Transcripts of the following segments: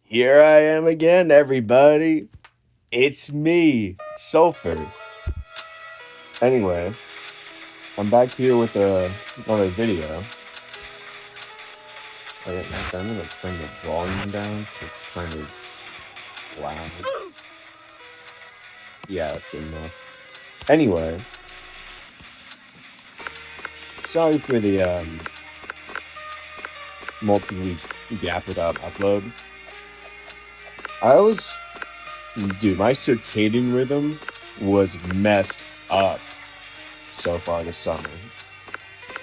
Here I am again, everybody. It's me, Sulfur. Anyway, I'm back here with another video. Okay, I'm gonna turn the volume down. It's kind of loud. Yeah, that's good enough. Anyway, sorry for the multi-week gap without upload. Dude, my circadian rhythm was messed up so far this summer.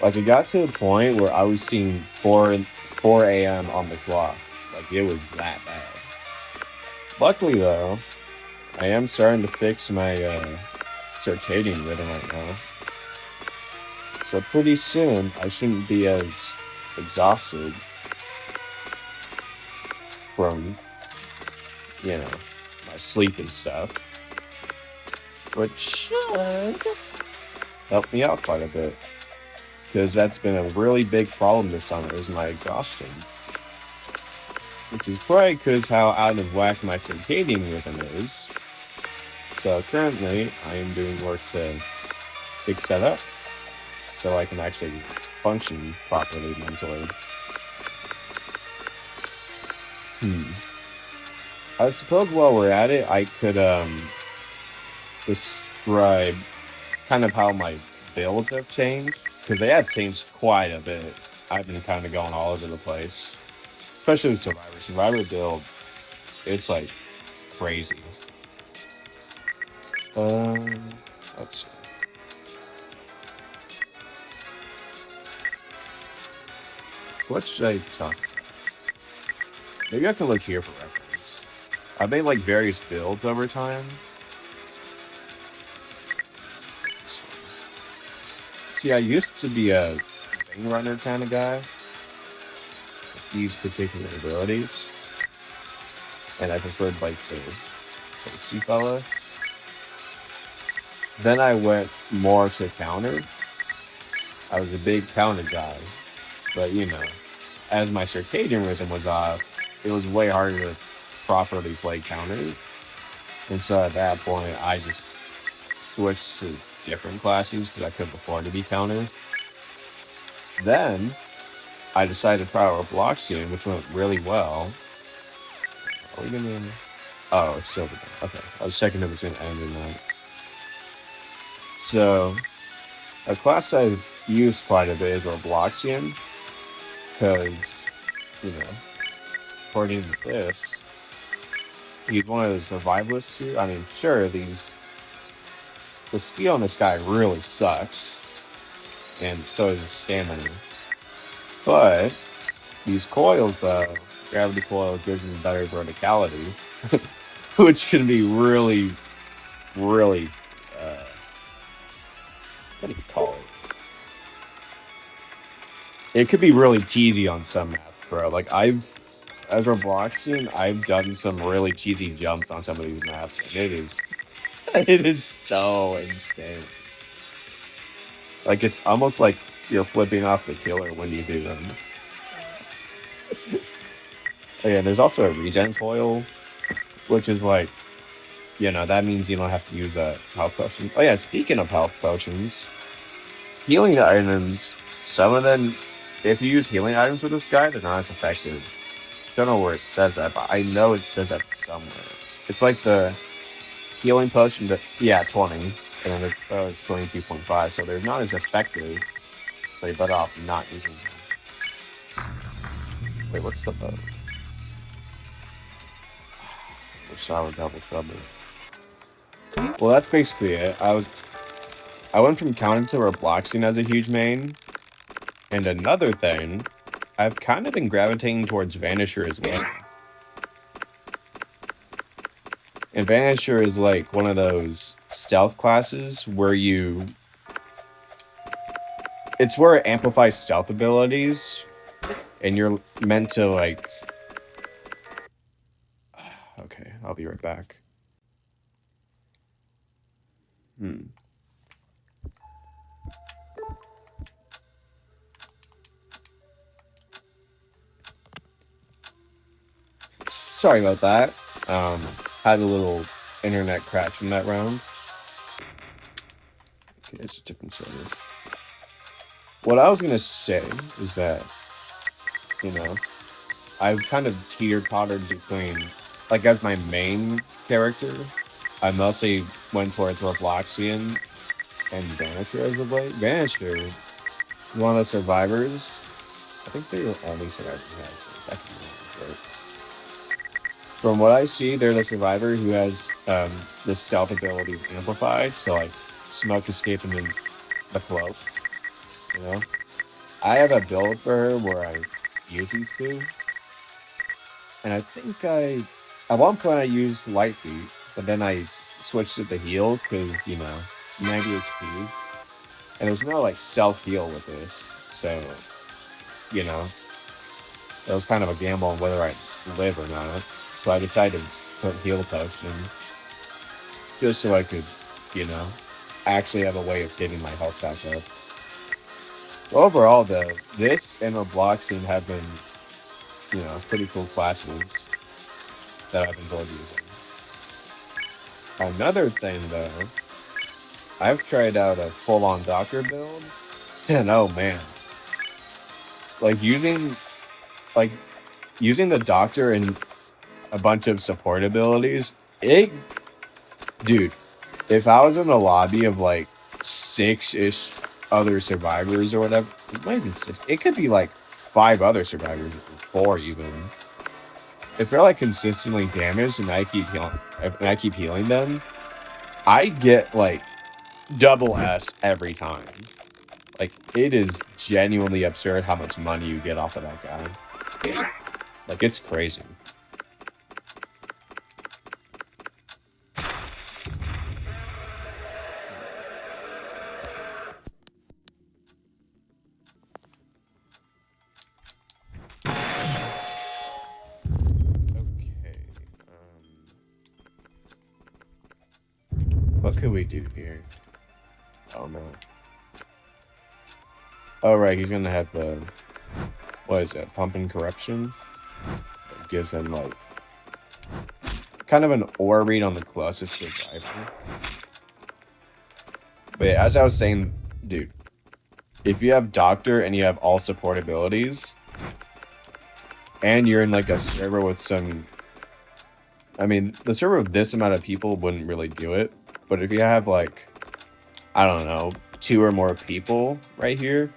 Like, it got to a point where I was seeing 4 a.m. on the clock. Like, it was that bad. Luckily, though, I am starting to fix my circadian rhythm right now. So pretty soon, I shouldn't be as exhausted from, my sleep and stuff. Which helped me out quite a bit. Because that's been a really big problem this summer is my exhaustion. Which is probably because how out of whack my circadian rhythm is. So currently, I am doing work to fix that up so I can actually function properly mentally. I suppose while we're at it, I could describe kind of how my builds have changed. Because they have changed quite a bit. I've been kind of going all over the place. Especially with Survivor. Survivor build, it's like crazy. Let's see. What should I talk about? Maybe I can look here for reference. I've made like various builds over time. See, I used to be a ring runner kind of guy with these particular abilities. And I preferred like the sea fella. Then I went more to counter. I was a big counter guy. But as my circadian rhythm was off, it was way harder to properly play counter. And so at that point, I just switched to different classes because I couldn't afford to be counter. Then I decided to try Robloxian, which went really well. Are we gonna? Oh, it's silver. Okay, I was checking if it's gonna end or not. So, a class I've used quite a bit is Robloxian, because according to this, he's one of the survivalists too. I mean, sure, the speed on this guy really sucks, and so is his stamina. But these coils, though, gravity coil gives him better verticality, which can be really, really, what do you call it? It could be really cheesy on some maps, bro. Like as Robloxian, I've done some really cheesy jumps on some of these maps, and it is so insane. Like, it's almost like you're flipping off the killer when you do them. Oh, yeah, there's also a regen coil, which is like, that means you don't have to use a health potion. Oh yeah, speaking of health potions, healing items, some of them, if you use healing items with this guy, they're not as effective. Don't know where it says that, but I know it says that somewhere. It's like the healing potion, 20, and then the bow is 22.5, so they're not as effective. So you're better off not using them. Wait, what's the bow? Sour double trouble. Well, that's basically it. I went from counting to Robloxing as a huge main, and another thing, I've kind of been gravitating towards Vanisher as well. And Vanisher is like one of those stealth classes where it's where it amplifies stealth abilities, and you're meant to like. Okay, I'll be right back. Sorry about that. Had a little internet crash in that round. Okay, it's a different server. What I was gonna say is that, you know, I've kind of teeter-tottered between, like, as my main character, I mostly went towards Robloxian and Vanisher as of late. Vanisher, one of the survivors. I think they're the only survivor who has the second one, right? From what I see, they're the survivor who has the stealth abilities amplified, so like smoke escaping in the cloak. You know, I have a build for her where I use these two, and I think at one point I used light feet, but then I switched it to heal because 90 HP, and there's no like self heal with this, so it was kind of a gamble on whether I live or not. So I decided to put heal potion just so I could, actually have a way of getting my health back up. Overall, though, this and Robloxian have been, pretty cool classes that I've enjoyed using. Another thing, though, I've tried out a full-on doctor build, and oh man, using the doctor and a bunch of support abilities, dude, if I was in a lobby of like 6-ish other survivors or whatever, it might be 6, it could be like 5 other survivors, 4 even. If they're like consistently damaged and I keep healing them, I get like double S every time. Like, it is genuinely absurd how much money you get off of that guy. Like, it's crazy. Okay. What could we do here? Oh, no. Oh, right, he's gonna have the... What is it? Pumping Corruption? It gives him, like... kind of an aura read on the closest survivor. But yeah, as I was saying, dude, if you have Doctor and you have all support abilities, and you're in like a server with some... I mean, the server with this amount of people wouldn't really do it, but if you have like, I don't know, 2 or more people right here,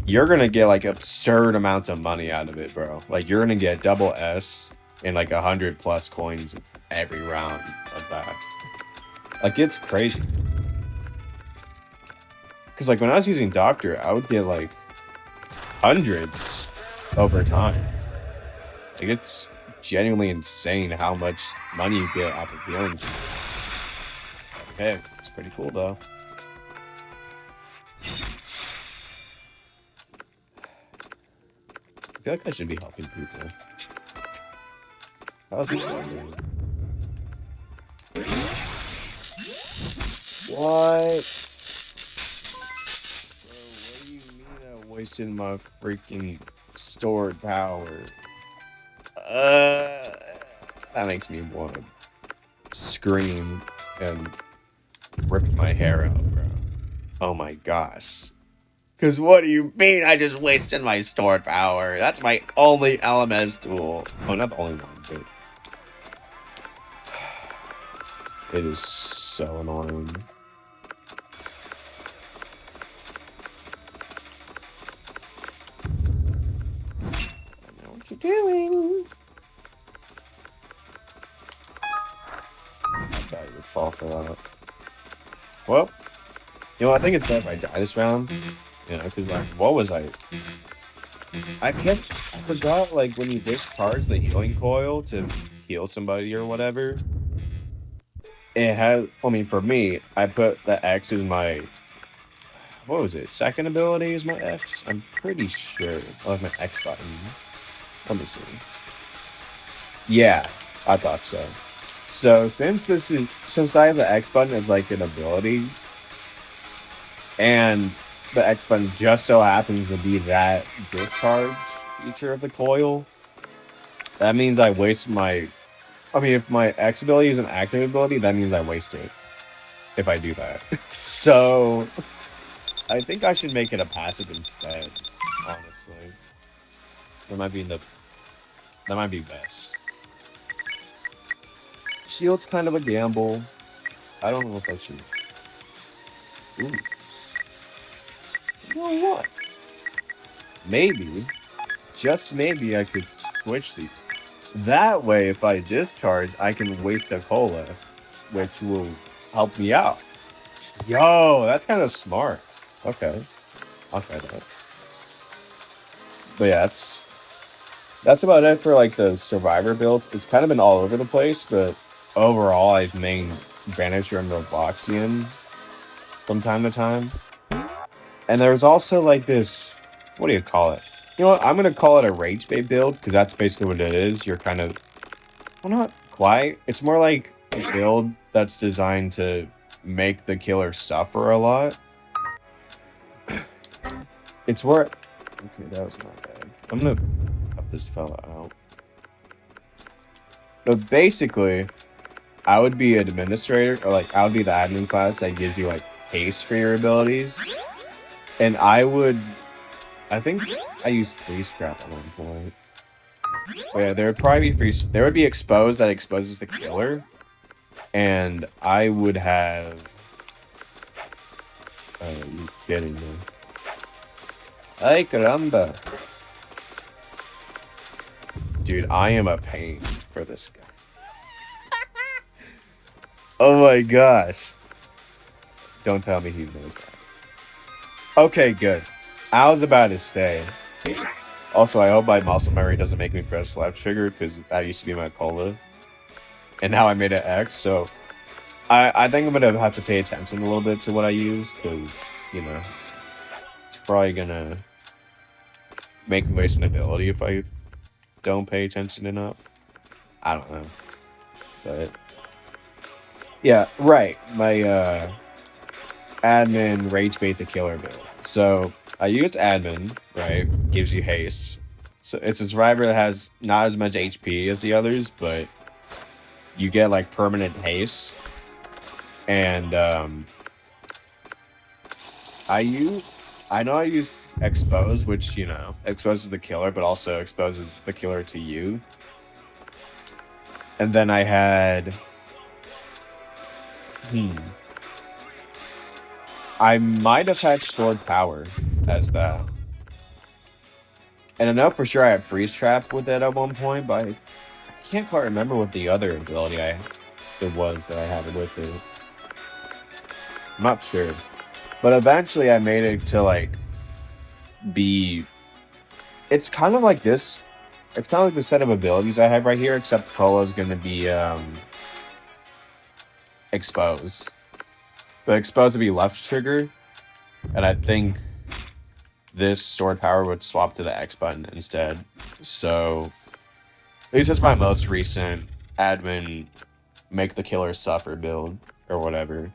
you're gonna get like absurd amounts of money out of it, bro. Like, you're gonna get double S and like 100+ coins every round of that. Like, it's crazy. Because like when I was using Doctor, I would get like hundreds over time. Like, it's genuinely insane how much money you get off of healing. Okay, it's pretty cool though. I feel like I should be helping people. How's this one doing? What? Bro, what do you mean I wasted my freaking stored power? That makes me want to scream and rip my hair out, bro. Oh my gosh. Because what do you mean I just wasted my stored power? That's my only LMS tool. Oh, not the only one, but... It is so annoying. I know what you're doing. I thought you would fall for that. Well, I think it's better if I die this round. Because, like, what was I forgot, like, when you discard the healing coil to heal somebody or whatever, it had, for me, I put the X as my, what was it, second ability is my X? I'm pretty sure. I like my X button. Let me see. Yeah, I thought so. So, since I have the X button as, like, an ability, and the X button just so happens to be that discharge feature of the coil, that means I waste my I mean, if my X ability is an active ability, that means I waste it if I do that. So I think I should make it a passive instead. Honestly, that might be that might be best. Shield's kind of a gamble. I don't know if I should. Ooh. You know what? Maybe, just maybe, I could switch these. That way, if I discharge, I can waste a cola, which will help me out. Yo, that's kind of smart. Okay, I'll try that. But yeah, that's about it for like the survivor build. It's kind of been all over the place, but overall, I've main Vanisher and Robloxian from time to time. And there's also like this, what do you call it? You know what? I'm gonna call it a rage bait build because that's basically what it is. You're kind of, well, not quite. It's more like a build that's designed to make the killer suffer a lot. It's where, okay, that was not bad. I'm gonna help this fella out. But basically, I would be an administrator, or like I would be the admin class that gives you like haste for your abilities, and I think I used freeze trap at one point. But yeah, there would probably be there would be expose that exposes the killer, and I would have. Are you kidding me? Ay caramba! Dude, I am a pain for this guy. Oh my gosh! Don't tell me he knows that. Okay, good. I was about to say. Also, I hope my muscle memory doesn't make me press left trigger because that used to be my cola, and now I made it X. So, I think I'm gonna have to pay attention a little bit to what I use because it's probably gonna make me waste an ability if I don't pay attention enough. I don't know, but yeah, right. My admin rage bait the killer build. So I used admin, right? Gives you haste. So it's a survivor that has not as much HP as the others, but you get like permanent haste. And I know I used expose, which exposes the killer, but also exposes the killer to you. And then I had I might have had stored power as that. And I know for sure I had freeze trap with it at one point, but I can't quite remember what the other ability it was that I had with it. I'm not sure. But eventually I made it to like be, it's kind of like this. It's kind of like the set of abilities I have right here, except Cola is going to be expose. But expose would be left trigger, and I think this stored power would swap to the X button instead. So at least that's my most recent admin make the killer suffer build or whatever.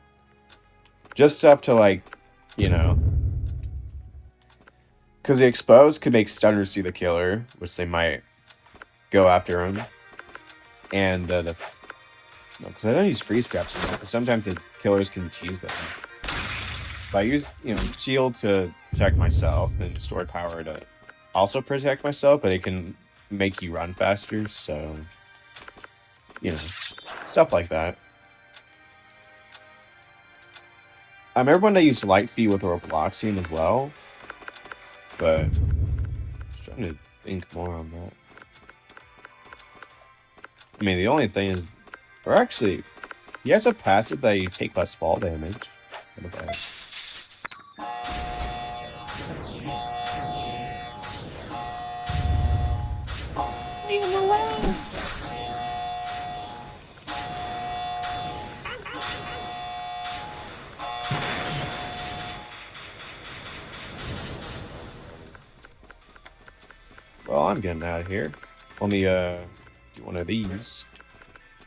Just stuff to like, because the expose could make stunners see the killer, which they might go after him, and because I don't use freeze traps, sometimes the killers can cheese them. But I use shield to protect myself and stored power to also protect myself, but it can make you run faster. So stuff like that. I remember when I used light feet with Robloxian as well, but I'm trying to think more on that. I mean, the only thing is, or actually, he has a passive that you take less fall damage. Leave him alone. Well, I'm getting out of here. Let me do one of these.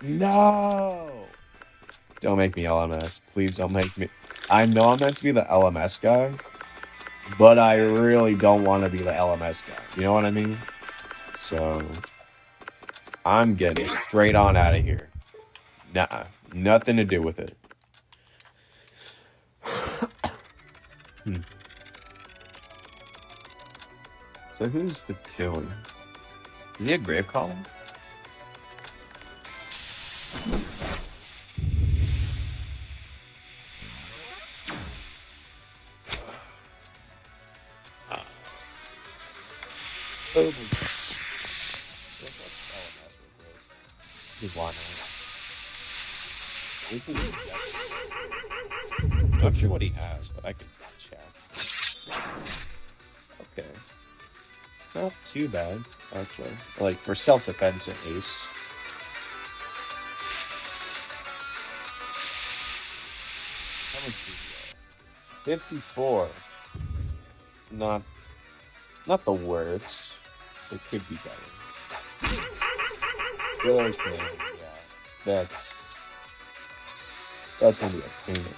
No! Don't make me LMS. Please don't make me. I know I'm meant to be the LMS guy, but I really don't want to be the LMS guy. You know what I mean? So I'm getting straight on out of here. Nah, nothing to do with it. So who's the killer? Is he a grave column? I'm not sure what he has, but I can check. Okay. Not too bad, actually. Like, for self-defense, at least. How much do you get? 54. Not the worst. It could be better. Okay, yeah. That's gonna be a payment.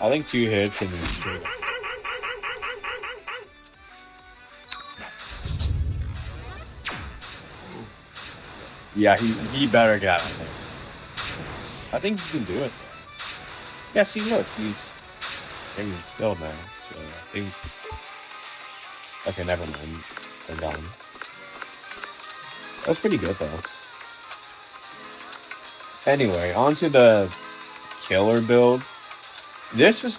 I think 2 hits and then 2. Yeah, he better get it. I think he can do it. Yeah, see, look, he's still now, so I think. Okay, never mind. They're gone. That's pretty good, though. Anyway, onto the killer build. This is...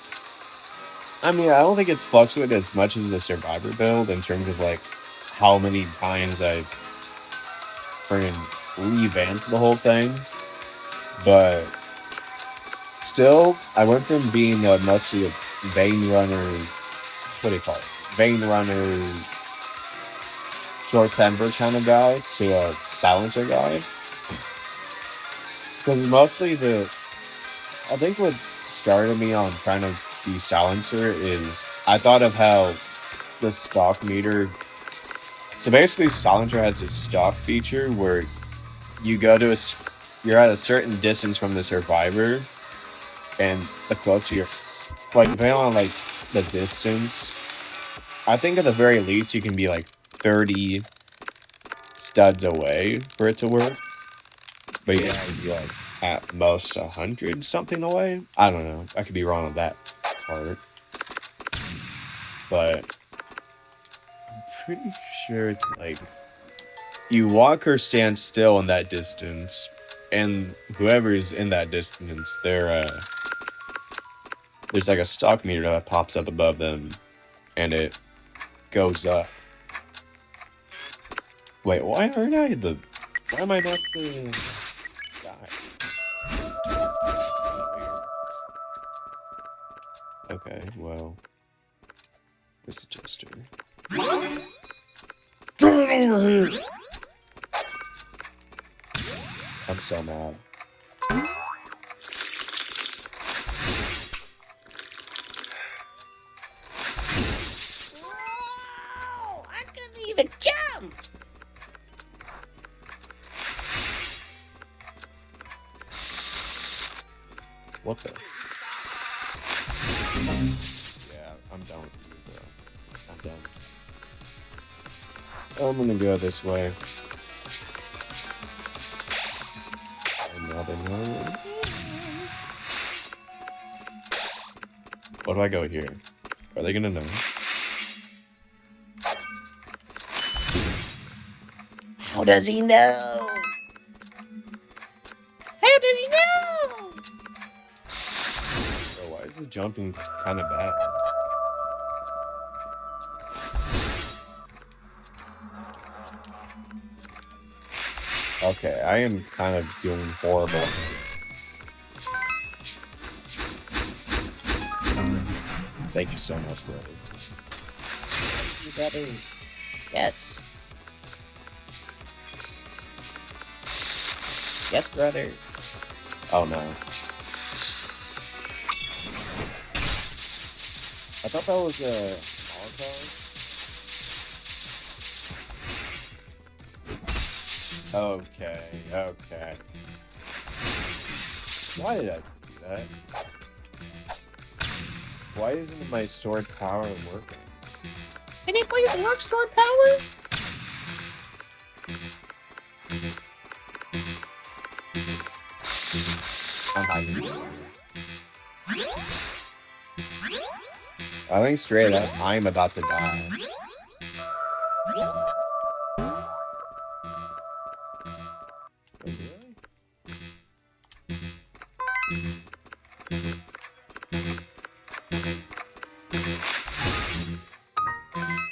I mean, I don't think it's fluctuated as much as the survivor build in terms of, like, how many times I've friggin' revamped the whole thing. But still, I went from being mostly a vein runner... What do you call it? Vein runner... short-tempered kind of guy to a silencer guy. Because mostly I think what started me on trying to be silencer is I thought of how the stock meter. So basically, silencer has this stock feature where you go to you're at a certain distance from the survivor, and the closer you're, like depending on like the distance, I think at the very least you can be like 30 studs away for it to work. But you have to be like at most 100 something away. I don't know. I could be wrong on that part. But I'm pretty sure it's like you walk or stand still in that distance, and whoever's in that distance, there's like a stock meter that pops up above them, and it goes up. Wait, why am I not the guy? That's kind of weird. Okay, well, where's the jester? Get over here! I'm so mad. Whoa! I couldn't even jump! What the? Yeah, I'm done with you, bro. I'm done. I'm gonna go this way. Another one. What do I go here? Are they gonna know? How does he know? How does he know? Oh, why is this jumping kind of bad? Okay, I am kind of doing horrible. Thank you so much, brother. You better. Yes. Yes, brother. Oh no. I thought that was a Molotov. Okay. Why did I do that? Why isn't my sword power working? Can you please work sword power? I'm hiding. I think straight up, I'm about to die.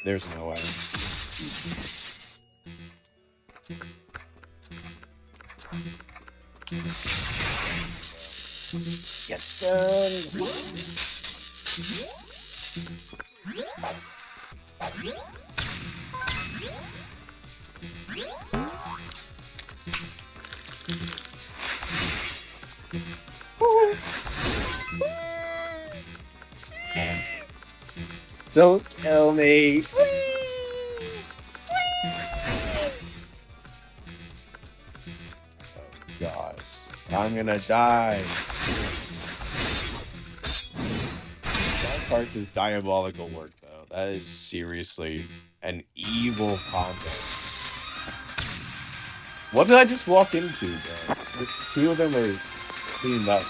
There's no way. Get stunned. Don't kill me. Please. Please. Oh, gosh. I'm gonna die. That part is diabolical work, though. That is seriously an evil combo. What did I just walk into, bro? The two of them are cleaned up.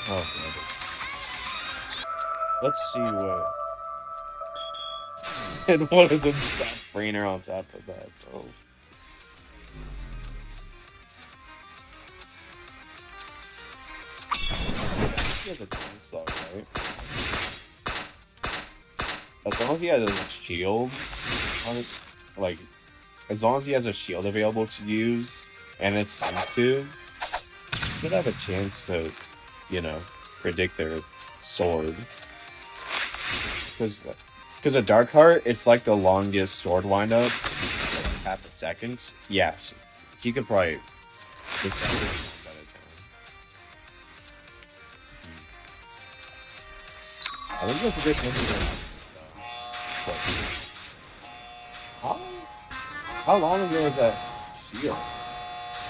Oh, brother. Let's see what. And one of them got brainer on top of that, bro. He has a time slot, right? As long as he has a shield on it, like, as long as he has a shield available to use, and it's times 2, you should have a chance to, you know, predict their sword. Because a Dark Heart, it's like the longest sword windup, like half a second. Yes, he could probably pick that out of time. I think that's a good thing. How long ago was that shield?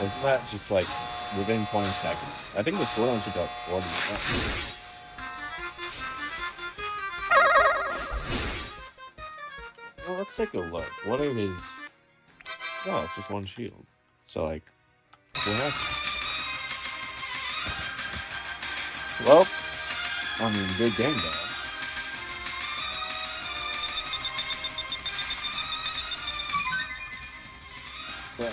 Isn't that just like within 20 seconds? I think the sword one's about 40 seconds. Well, let's take a look. What are his... Oh, it's just one shield. So, like, what happened? Well, I mean, good game, though. But...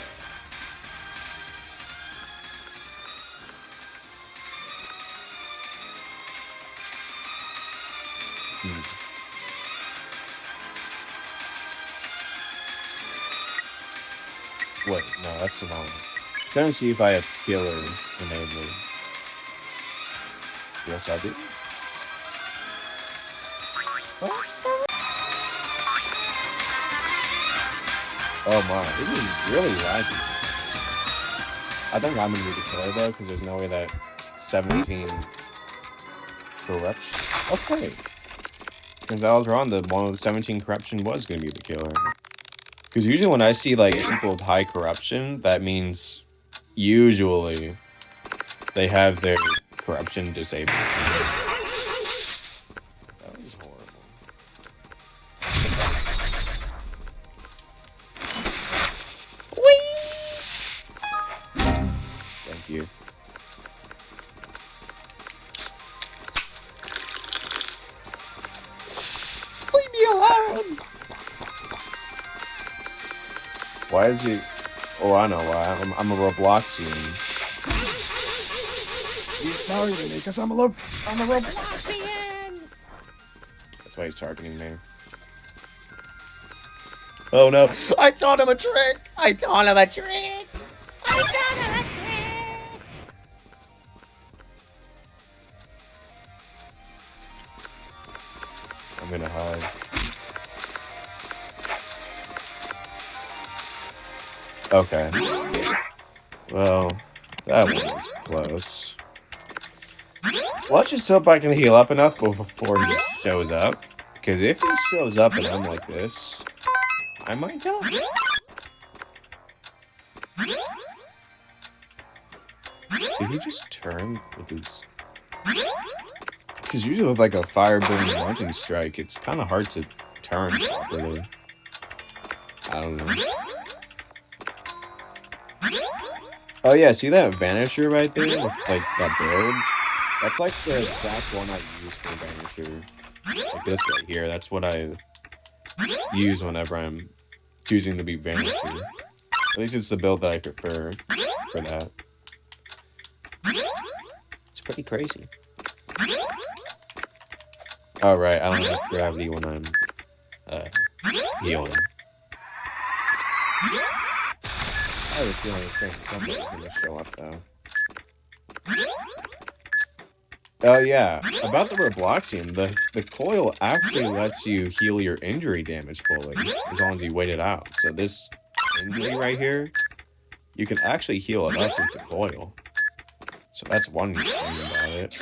Wait, no, that's the wrong one. I'm trying to see if I have killer enabled. Yes, I do. What's the... Oh my, it is really laggy. I think I'm gonna be the killer though, because there's no way that 17 corruption. Okay. Because I was wrong, the one with 17 corruption was gonna be the killer. Because usually when I see like people with high corruption, that means usually they have their corruption disabled. That was horrible. Whee! Thank you. Leave me alone! Why is he... Oh, I know why. I'm a Robloxian. He's targeting me because I'm a Robloxian! That's why he's targeting me. Oh no. I taught him a trick! I taught him a trick! I taught him a trick! I'm gonna hide. Okay. Well, that one was close. Let's just hope I can heal up enough before he shows up. Because if he shows up and I'm like this, I might die. Did he just turn with his... Because usually with like a fire-burning launching strike, it's kind of hard to turn properly. I don't know. Oh yeah, see that vanisher right there? Like that build? That's like the exact one I use for vanisher. Like this right here. That's what I use whenever I'm choosing to be vanisher. At least it's the build that I prefer for that. It's pretty crazy. Oh right, I don't have gravity when I'm healing. I have a feeling somebody's gonna show up though. Oh yeah, about the Robloxian, the coil actually lets you heal your injury damage fully, as long as you wait it out. So this injury right here, you can actually heal it up with the coil. So that's one good thing about it.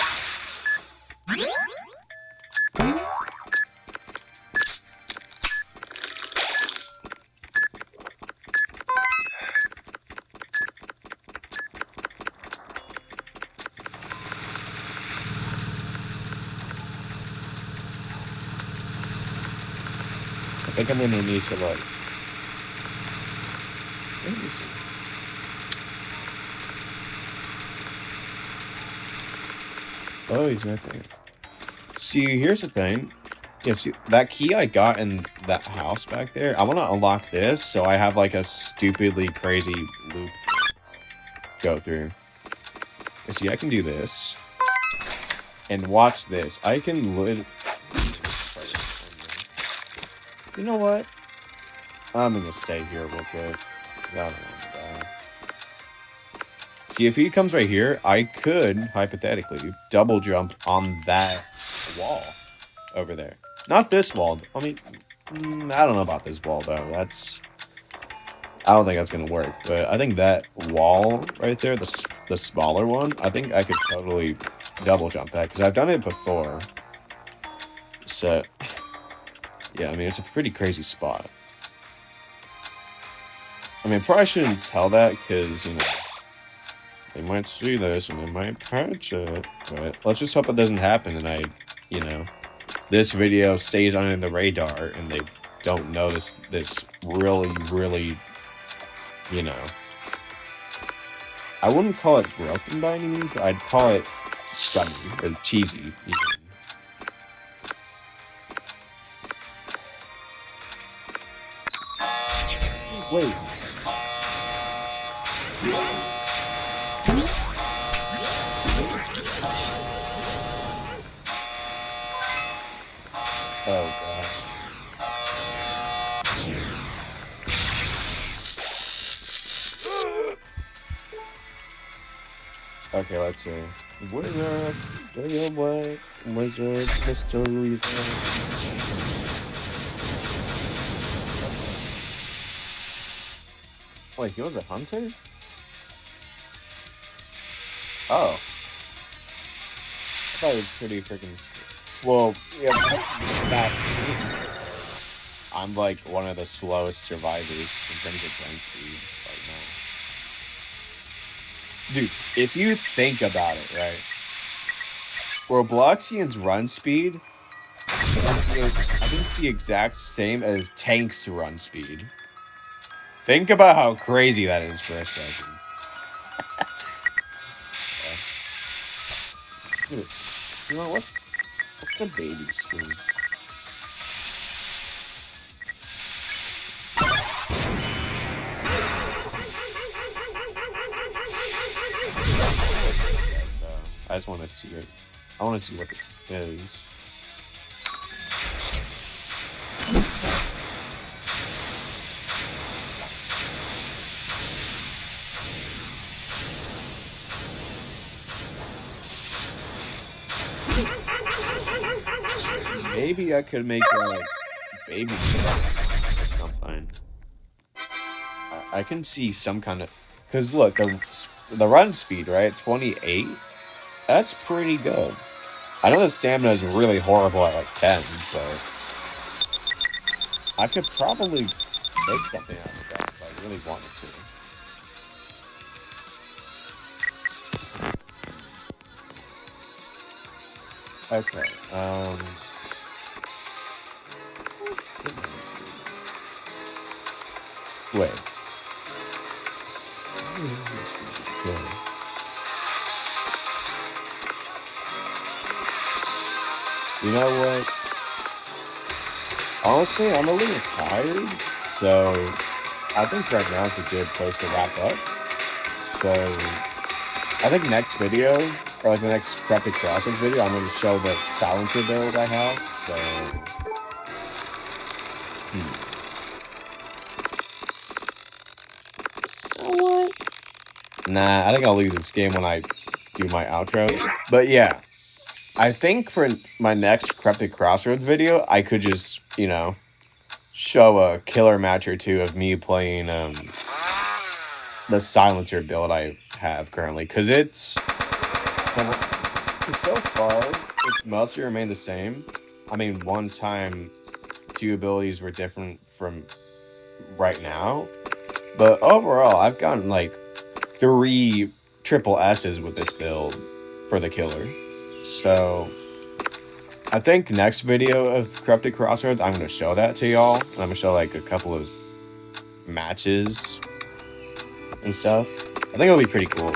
I think I'm gonna need to like. Let me see. Oh, he's not there. See, here's the thing. Yeah, see, that key I got in that house back there, I want to unlock this so I have like a stupidly crazy loop to go through. Yeah, see, I can do this. And watch this. I can You know what? I'm gonna stay here real quick. I don't want to die. See, if he comes right here, I could, hypothetically, double jump on that wall over there. Not this wall. I mean, I don't know about this wall, though. I don't think that's going to work. But I think that wall right there, the smaller one, I think I could totally double jump that. Because I've done it before. So, yeah, I mean, it's a pretty crazy spot. I mean, probably shouldn't tell that because, you know, they might see this and they might patch it. But let's just hope it doesn't happen and you know, this video stays under the radar and they don't notice this really, really, you know. I wouldn't call it broken by any means, but I'd call it scummy or cheesy, even. Wait. Oh, God. Okay, let's see. Wizard, do your work. Wizard, Mr. Wizard. Wait, he was a hunter? Oh. I thought it was pretty freaking... Well, yeah, I'm like one of the slowest survivors in terms of run speed right now. Dude, if you think about it, right? Robloxian's run speed, I think it's the exact same as Tank's run speed. Think about how crazy that is for a second. Dude, you know, what's a baby spoon? I just want to see it. I want to see what this is. Maybe I could make a baby or something. I can see some kind of... Because look, the run speed, right? 28? That's pretty good. I know the stamina is really horrible at like 10, but... I could probably make something out of that if I really wanted to. Okay, Wait. You know what? Honestly, I'm a little tired, so I think right now is a good place to wrap up. So I think next video, or like the next Corrupted Crossroads video, I'm going to show the silencer build I have. So, You know what? nah, I think I'll leave this game when I do my outro. But yeah, I think for my next Corrupted Crossroads video, I could just, show a killer match or two of me playing the silencer build I have currently, because so far it's mostly remained the same. I mean, one time 2 abilities were different from right now, but overall I've gotten like 3 triple S's with this build for the killer. So I think next video of Corrupted Crossroads, I'm going to show that to y'all. And I'm going to show like a couple of matches and stuff. I think it'll be pretty cool.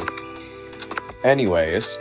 Anyways,